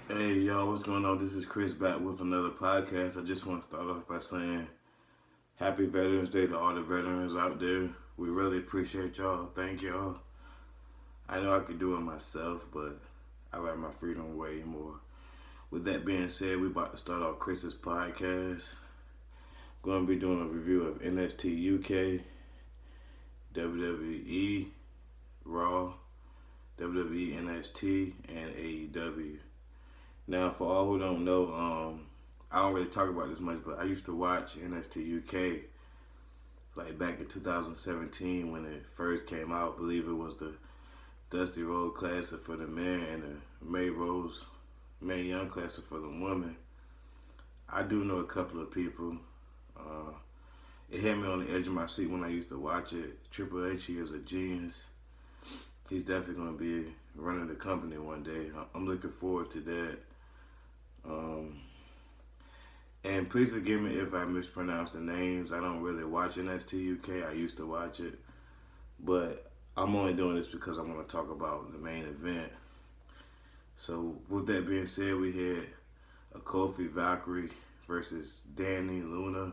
Hey y'all, what's going on? This is Chris back with another podcast. I just want to start off by saying Happy Veterans Day to all the veterans out there. We really appreciate y'all. Thank y'all. I know I could do it myself, but I like my freedom way more. With that being said, we about to start off Chris's podcast. Going to be doing a review of NXT UK, WWE, Raw, WWE NXT, and AEW. Now, for all who don't know, I don't really talk about this much, but I used to watch NXT UK like back in 2017 when it first came out. I believe it was the Dusty Road Classic for the men and the Mae Young Classic for the women. I do know a couple of people. Uh, it had me on the edge of my seat when I used to watch it. Triple H, he is a genius. He's definitely going to be running the company one day. I'm looking forward to that. Um, and please forgive me if I mispronounce the names. I don't really watch NXT UK. I used to watch it. But I'm only doing this because I want to talk about the main event. So, with that being said, we had a Kofi Valkyrie versus Danny Luna.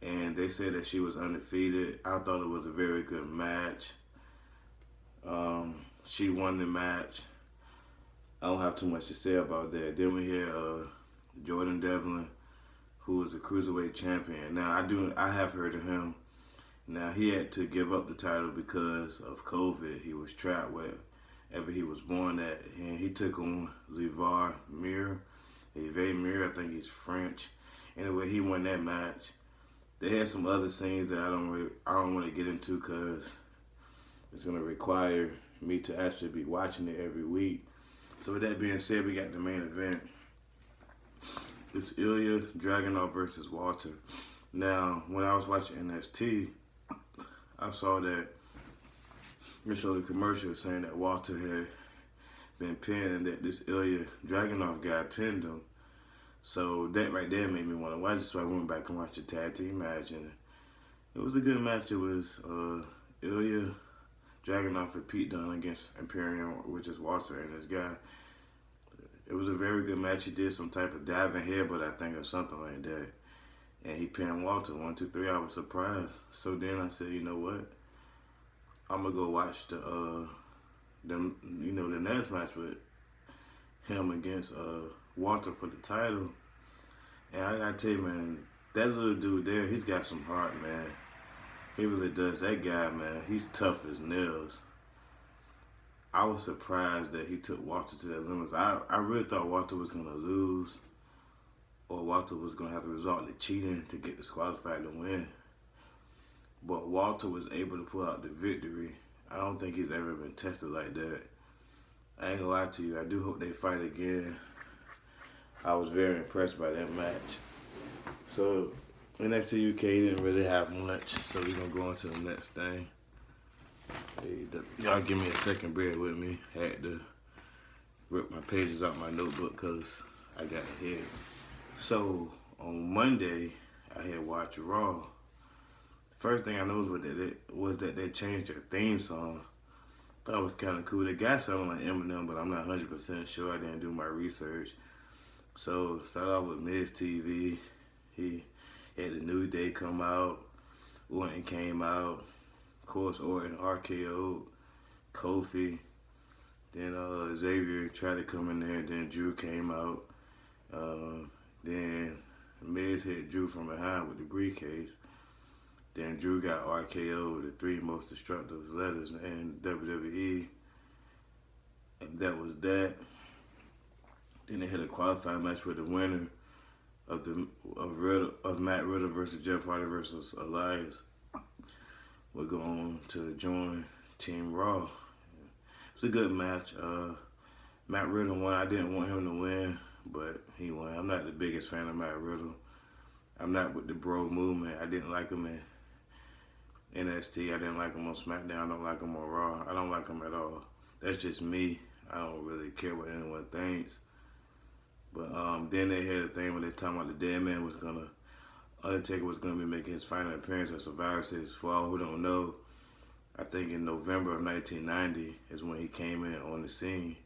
And they said that she was undefeated. I thought it was a very good match. She won the match. I don't have too much to say about that. Then we had Jordan Devlin, who was the cruiserweight champion. Now I have heard of him. Now he had to give up the title because of COVID. He was trapped wherever he was born at, and he took on Levar Mir. Hervé Mir, I think he's French. Anyway, he won that match. They had some other scenes that I don't want to get into because it's going to require me to actually be watching it every week. So with that being said, we got the main event. It's Ilya Dragunov versus Walter. Now, when I was watching NXT, I saw that they showed a commercial saying that Walter had been pinned and that this Ilya Dragunov guy pinned him. So that right there made me want to watch it. So I went back and watched the tag team match, and it was a good match. It was Ilya Dragunov and Pete Dunne against Imperium, which is Walter and this guy. It was a very good match. He did some type of diving headbutt, I think, or something like that. And he pinned Walter 1, 2, 3. I was surprised. So then I said, you know what? I'm gonna go watch the next match with him against Walter for the title. And I gotta tell you, man, that little dude there, he's got some heart, man. He really does. That guy, man, he's tough as nails. I was surprised that he took Walter to that limits. I really thought Walter was going to lose or Walter was going to have to resort to cheating to get disqualified to win. But Walter was able to pull out the victory. I don't think he's ever been tested like that. I ain't going to lie to you. I do hope they fight again. I was very impressed by that match. So, NXT UK didn't really have much, so we're going to go on to the next thing. Hey, y'all give me a second, bear with me. Had to rip my pages out my notebook because I got ahead. So, on Monday, I had watched Raw. The first thing I noticed was that they changed their theme song. Thought it was kind of cool. The guy sounded like Eminem, but I'm not 100% sure. I didn't do my research. So, started off with Miz TV. He had the New Day come out. Orton came out. Of course, Orton RKO'd Kofi. Then Xavier tried to come in there. Then Drew came out. Then Miz hit Drew from behind with the briefcase. Then Drew got RKO'd, the three most destructive letters in WWE. And that was that. Then they had a qualifying match with the winner of Matt Riddle versus Jeff Hardy versus Elias. We're going to join Team Raw. It was a good match. Matt Riddle won. I didn't want him to win, but he won. I'm not the biggest fan of Matt Riddle. I'm not with the bro movement. I didn't like him in NXT. I didn't like him on SmackDown. I don't like him on Raw. I don't like him at all. That's just me. I don't really care what anyone thinks. But then they had a thing where they talking about the dead man was gonna Undertaker was going to be making his final appearance at Survivor Series. For all who don't know, I think in November of 1990 is when he came in on the scene.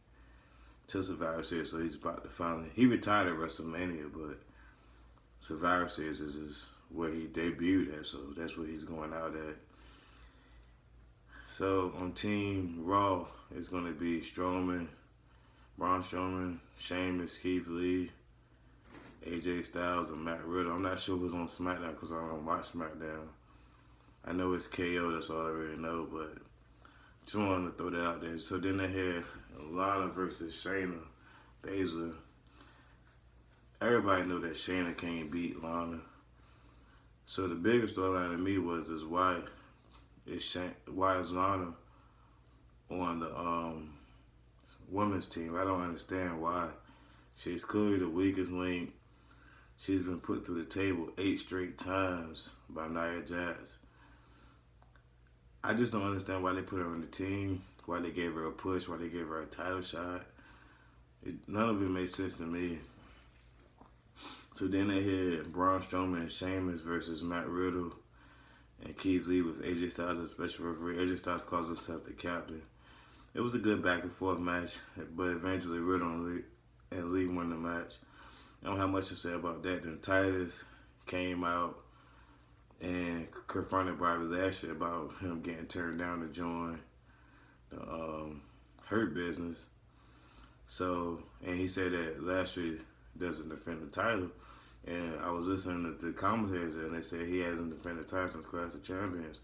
to Survivor Series, so he's about to finally. He retired at WrestleMania, but Survivor Series is where he debuted at, so that's where he's going out at. So on Team Raw, it's going to be Braun Strowman, Sheamus, Keith Lee, AJ Styles, and Matt Riddle. I'm not sure who's on SmackDown because I don't watch SmackDown. I know it's KO, that's all I really know, but just wanted to throw that out there. So then they had Lana versus Shayna Baszler. Everybody knew that Shayna can't beat Lana. So the biggest storyline to me was why is Lana on the women's team? I don't understand why. She's clearly the weakest link. She's been put through the table 8 straight times by Nia Jax. I just don't understand why they put her on the team, why they gave her a push, why they gave her a title shot. None of it made sense to me. So then they had Braun Strowman and Sheamus versus Matt Riddle and Keith Lee with AJ Styles as special referee. AJ Styles calls himself the captain. It was a good back and forth match, but eventually Riddle and Lee won the match. I don't have much to say about that. Then Titus came out and confronted Bobby Lashley about him getting turned down to join the Hurt Business. So, and he said that Lashley doesn't defend the title. And I was listening to the commentators and they said he hasn't defended the title since Clash of Champions.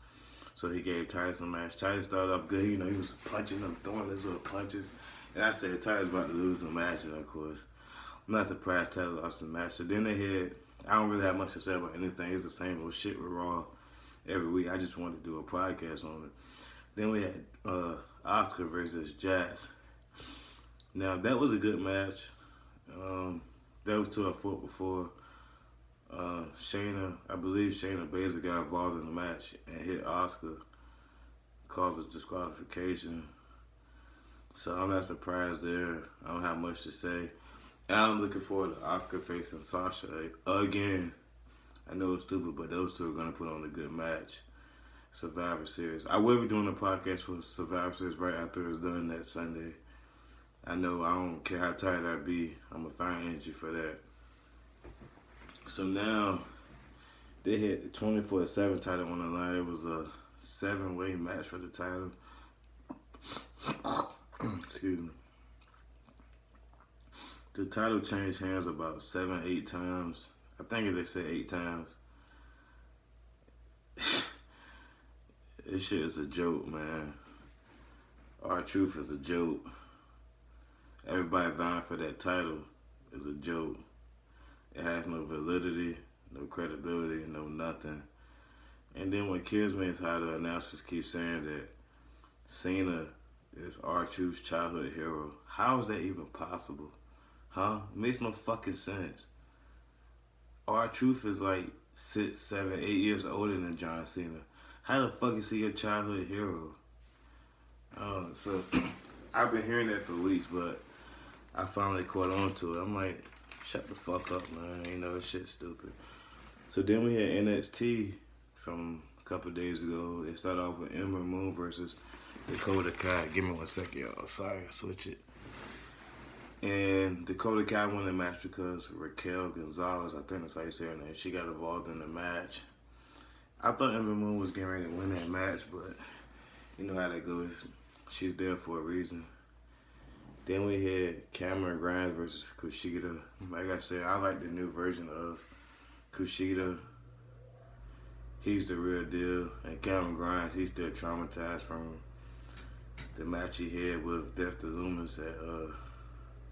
So he gave Titus a match. Titus started off good, he was punching him, throwing his little punches. And I said Titus about to lose the match, and of course, I'm not surprised Titus lost the match. So then they had, I don't really have much to say about anything. It's the same old shit with Raw every week. I just wanted to do a podcast on it. Then we had Asuka versus Jax. Now, that was a good match. That was to a foot before Shayna, I believe Shayna Baszler got involved in the match and hit Asuka, caused a disqualification. So I'm not surprised there. I don't have much to say. And I'm looking forward to Asuka facing Sasha again. I know it's stupid, but those two are going to put on a good match. Survivor Series. I will be doing a podcast for Survivor Series right after it's done that Sunday. I know I don't care how tired I be. I'm going to find energy for that. So now, they had the 24/7 title on the line. It was a 7-way match for the title. Excuse me. The title changed hands about 7-8 times. I think they said 8 times. This shit is a joke, man. R-Truth is a joke. Everybody vying for that title is a joke. It has no validity, no credibility, no nothing. And then what kills me is how the announcers keep saying that Cena is R-Truth's childhood hero. How is that even possible? Huh? It makes no fucking sense. R-Truth is like 6, 7, 8 years older than John Cena. How the fuck is he your childhood hero? So I've been hearing that for weeks, but I finally caught on to it. I'm like, shut the fuck up, man. You know, this shit's stupid. So then we had NXT from a couple of days ago. They started off with Ember Moon versus Dakota Kai. Give me 1 second, y'all. Sorry, I switch it. And Dakota Kai won the match because Raquel Gonzalez, I think that's how you say her name, she got involved in the match. I thought Ember Moon was getting ready to win that match, but you know how that goes. She's there for a reason. Then we had Cameron Grimes versus Kushida. Like I said, I like the new version of Kushida. He's the real deal. And Cameron Grimes, he's still traumatized from the match he had with Dexter Lumis at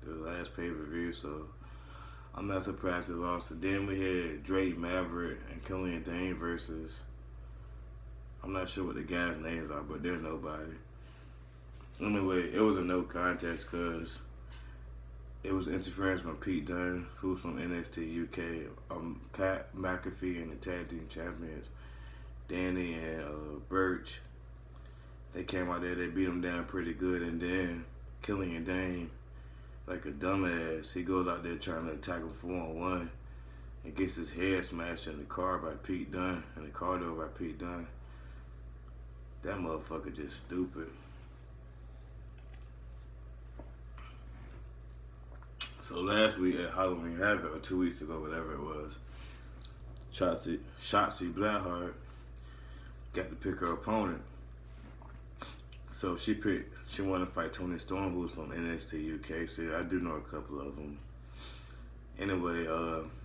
the last pay-per-view. So I'm not surprised he lost it. Then we had Drake Maverick and Killian Dane versus, I'm not sure what the guys' names are, but they're nobody. Anyway, it was a no contest because it was interference from Pete Dunne, who's from NXT UK, Pat McAfee and the Tag Team Champions, Danny and Birch. They came out there, they beat him down pretty good, and then Killian Dane, like a dumbass, he goes out there trying to attack him 4-on-1 and gets his head smashed in the car by Pete Dunne, in the car door by Pete Dunne. That motherfucker just stupid. So last week at Halloween Havoc, or 2 weeks ago, whatever it was, Shotzi Blackheart got to pick her opponent. So she wanted to fight Toni Storm, who's from Nxt Uk. So I do know a couple of them. Anyway,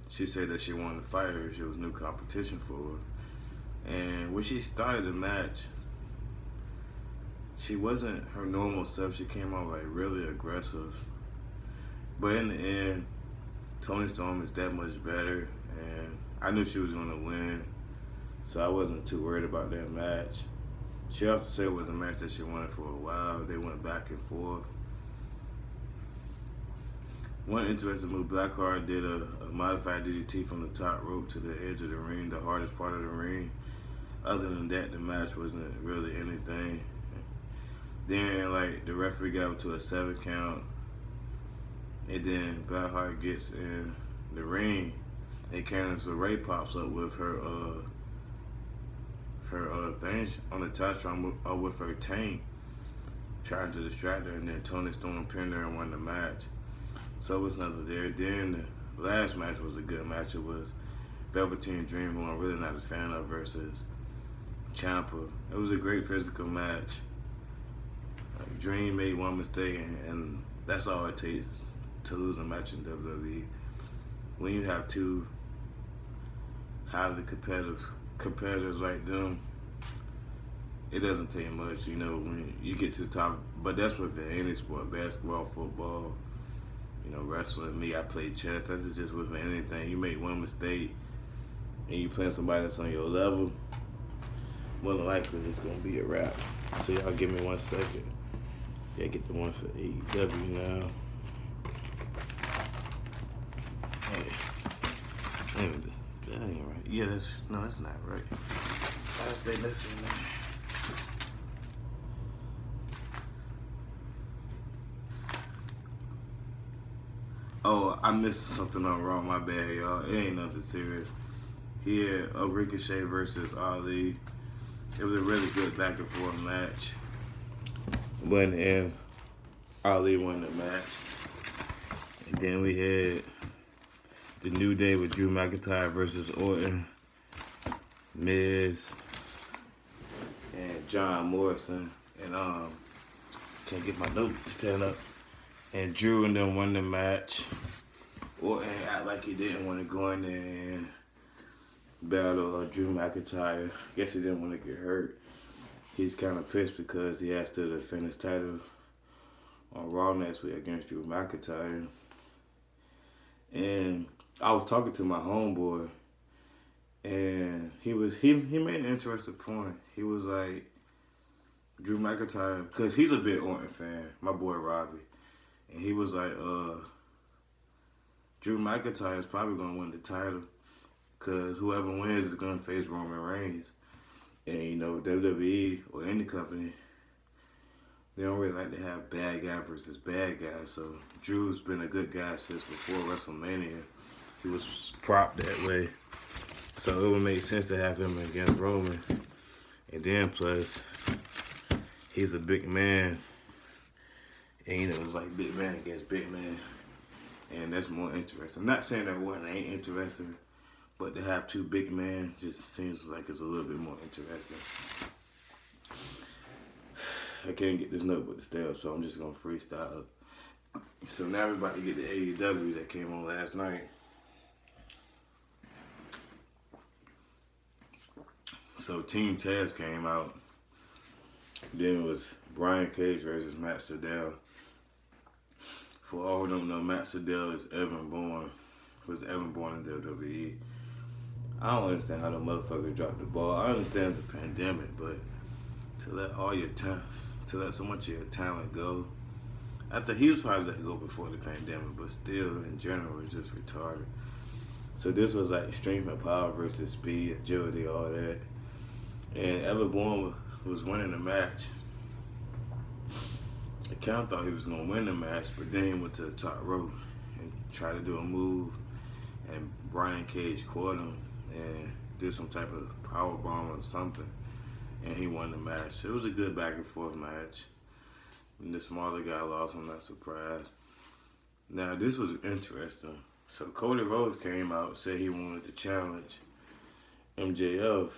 she said that she wanted to fight her. She was new competition for her. And when she started the match, she wasn't her normal self. She came out like really aggressive. But in the end, Toni Storm is that much better, and I knew she was going to win, so I wasn't too worried about that match. She also said it was a match that she wanted for a while. They went back and forth. One interesting move, Blackheart did a modified DDT from the top rope to the edge of the ring, the hardest part of the ring. Other than that, the match wasn't really anything. Then, like, the referee got up to a 7 count. And then Blackheart gets in the ring, and Candice LeRae pops up with her thing on the touchdown with her tank, trying to distract her, and then Toni Storm pinned her and won the match. So it was nothing there. Then the last match was a good match. It was Velveteen Dream, who I'm really not a fan of, versus Ciampa. It was a great physical match. Like, Dream made one mistake, and that's all it takes to lose a match in WWE. When you have two highly competitors like them, it doesn't take much, when you get to the top. But that's with any sport, basketball, football, wrestling. Me, I play chess. That's just with anything. You make one mistake and you playing somebody that's on your level, more than likely it's gonna be a wrap. So y'all give me 1 second. Yeah, get the one for AEW now. That ain't right. Yeah, that's not right. Let's see, man. Oh, I missed something on Raw. My bad, y'all. It ain't nothing serious. He had a Ricochet versus Ali. It was a really good back and forth match. But in the end, Ali won the match. And then we had the New Day with Drew McIntyre versus Orton, Miz, and John Morrison. And can't get my note to stand up. And Drew and them won the match. Orton act like he didn't want to go in there and battle Drew McIntyre. Guess he didn't want to get hurt. He's kind of pissed because he has to defend his title on Raw next week against Drew McIntyre. And I was talking to my homeboy, and he made an interesting point. He was like, Drew McIntyre, because he's a big Orton fan, my boy Robbie. And he was like, Drew McIntyre is probably going to win the title because whoever wins is going to face Roman Reigns. And, WWE or any company, they don't really like to have bad guy versus bad guy. So Drew's been a good guy since before WrestleMania. He was propped that way. So it would make sense to have him against Roman. And then plus, he's a big man. And it's like big man against big man. And that's more interesting. I'm not saying that one ain't interesting, but to have two big men just seems like it's a little bit more interesting. I can't get this notebook to stale, so I'm just going to freestyle. So now we're about to get the AEW that came on last night. So Team Taz came out. Then it was Brian Cage versus Matt Sydal. For all who don't know, Matt Sydal is Evan Bourne. Was Evan Bourne in WWE. I don't understand how the motherfucker dropped the ball. I understand it's a pandemic, but to let so much of your talent go. I think he was probably let go before the pandemic, but still, in general, it's just retarded. So this was like strength and power versus speed, agility, all that. And Evan Bourne was winning the match. I kind of thought he was going to win the match, but then he went to the top rope and tried to do a move, and Brian Cage caught him and did some type of power bomb or something, and he won the match. It was a good back and forth match. And the smaller guy lost, I'm not surprised. Now this was interesting. So Cody Rhodes came out, said he wanted to challenge MJF,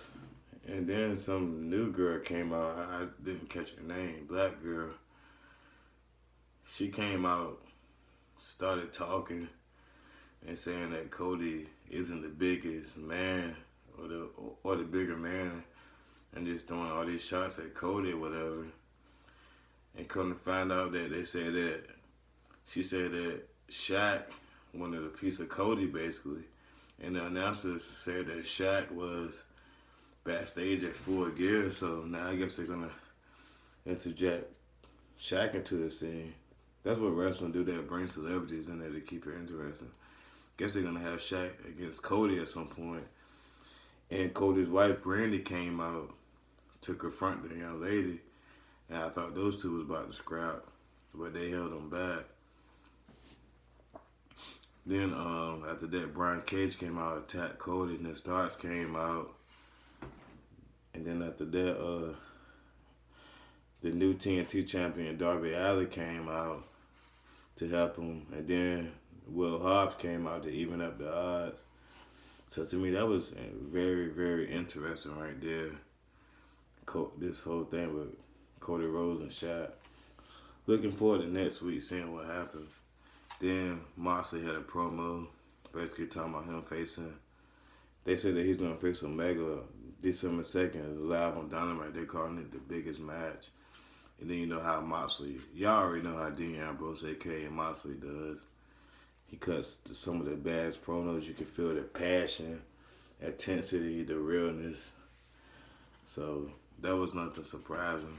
and then some new girl came out. I didn't catch her name. Black girl. She came out, started talking, and saying that Cody isn't the biggest man or the bigger man, and just throwing all these shots at Cody or whatever. And come to find out that they said that she said that Shaq wanted a piece of Cody basically, and the announcers said that Shaq was backstage at Full Gear. So now I guess they're gonna interject Shaq into the scene. That's what wrestling do. They bring celebrities in there to keep it interesting. Guess they're gonna have Shaq against Cody at some point. And Cody's wife Brandy came out to confront the young lady, and I thought those two was about to scrap, but they held them back. Then after that, Brian Cage came out, attacked Cody, and then Starks came out, and then after that, the new TNT champion Darby Allin came out to help him, and then Will Hobbs came out to even up the odds. So to me, that was very, very interesting right there. This whole thing with Cody Rhodes and Shaq. Looking forward to next week, seeing what happens. Then Moxley had a promo, basically talking about him facing. They said that he's gonna face Omega December 2nd, live on Dynamite. They're calling it the biggest match. And then you know how Moxley, y'all already know how Dean Ambrose, aka Moxley, does. He cuts some of the baddest promos. You can feel the passion, intensity, the realness. So that was nothing surprising.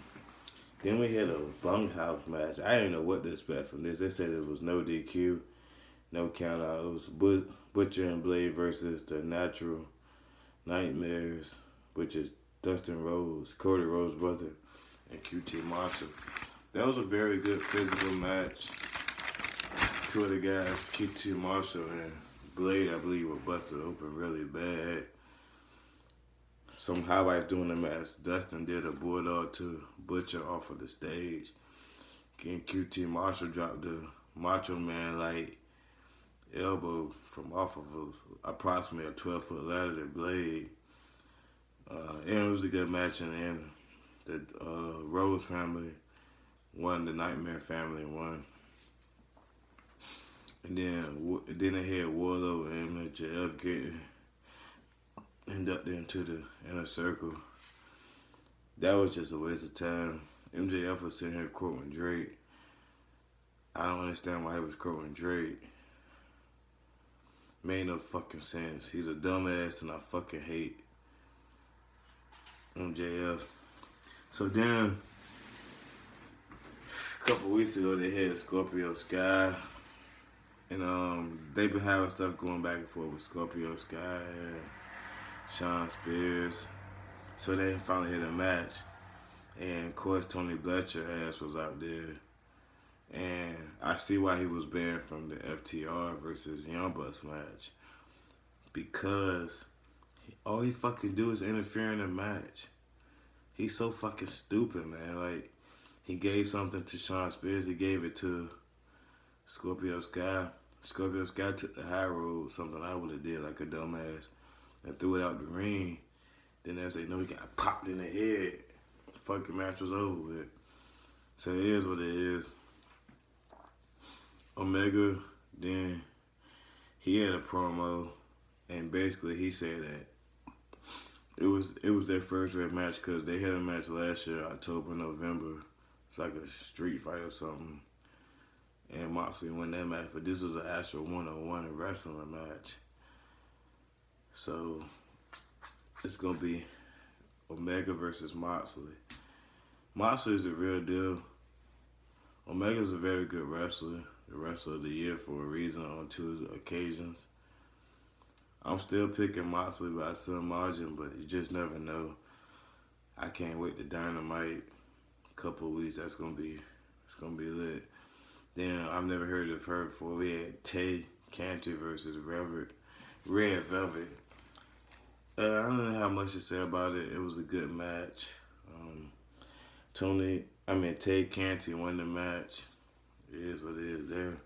Then we had a bunkhouse match. I didn't know what to expect from this. They said it was no DQ, no count out. It was Butcher and Blade versus the Natural Nightmares, which is Dustin Rhodes, Cody Rhodes' brother, and QT Marshall. That was a very good physical match. Two of the guys, QT Marshall and Blade, I believe, were busted open really bad. Some highlights during the match, Dustin did a bulldog to Butcher off of the stage. And QT Marshall dropped the Macho Man like elbow from off of approximately a 12-foot ladder to Blade. And it was a good match, and the Rhodes family won, the Nightmare family won. And then they had Warlow and MJF getting inducted into the inner circle. That was just a waste of time. MJF was sitting here quoting Drake. I don't understand why he was quoting Drake. Made no fucking sense. He's a dumbass and I fucking hate MJF. So then, a couple weeks ago they had Scorpio Sky. And they've been having stuff going back and forth with Scorpio Sky and Sean Spears. So they finally had a match. And of course Tony Bletcher ass was out there. And I see why he was banned from the FTR versus Young Bucks match. Because all he fucking do is interfere in the match. He's so fucking stupid, man. Like, he gave something to Sean Spears. He gave it to Scorpio Sky. Scorpio Sky took the high road, something I would have did like a dumbass, and threw it out the ring. Then as they know, he got popped in the head. The fucking match was over with. So it is what it is. Omega, then he had a promo, and basically he said that it was their first red match because they had a match last year, October, November. It's like a street fight or something. And Moxley won that match, but this was an actual one-on-one wrestling match. So it's gonna be Omega versus Moxley. Moxley is the real deal. Omega's a very good wrestler, the wrestler of the year for a reason on 2 occasions. I'm still picking Moxley by some margin, but you just never know. I can't wait to Dynamite. Couple of weeks, it's gonna be lit. Then I've never heard of her before. We had Tay Canty versus Red Velvet. I don't know how much to say about it. It was a good match. Tay Canty won the match. It is what it is there.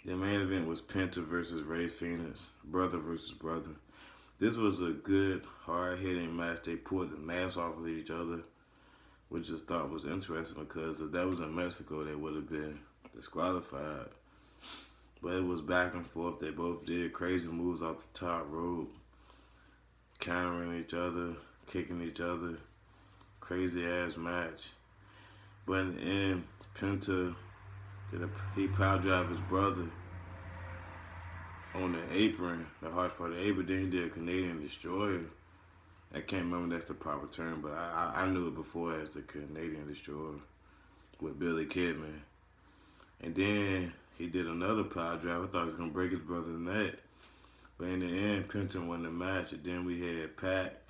The main event was Penta versus Ray Phoenix, brother versus brother. This was a good, hard-hitting match. They pulled the mask off of each other, which I thought was interesting because if that was in Mexico, they would have been disqualified. But it was back and forth. They both did crazy moves off the top rope, countering each other, kicking each other. Crazy ass match. But in the end, Penta he power drive his brother on the apron, the harsh part of the apron. Then he did a Canadian Destroyer. I can't remember if that's the proper term, but I knew it before as the Canadian Destroyer with Billy Kidman. And then he did another power drive. I thought he was going to break his brother's neck. But in the end, Penta won the match. And then we had Pat.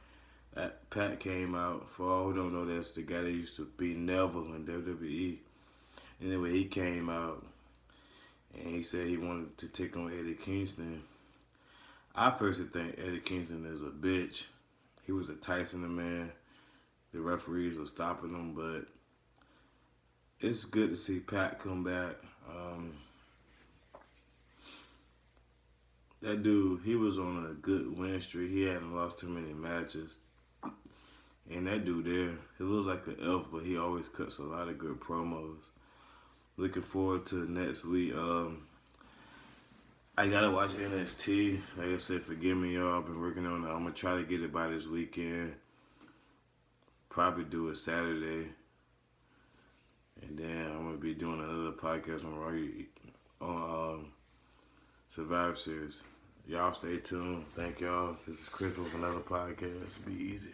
Pat came out. For all who don't know, that's the guy that used to be Neville in WWE. Anyway, he came out and he said he wanted to take on Eddie Kingston. I personally think Eddie Kingston is a bitch. He was a Tyson man. The referees were stopping him, but it's good to see Pat come back. That dude, he was on a good win streak. He hadn't lost too many matches. And that dude there, he looks like an elf, but he always cuts a lot of good promos. Looking forward to next week. I gotta watch NXT. Like I said, forgive me, y'all. I've been working on it. I'm gonna try to get it by this weekend. Probably do it Saturday. And then I'm gonna be doing another podcast on Survivor Series. Y'all stay tuned. Thank y'all. This is Chris with another podcast. Be easy.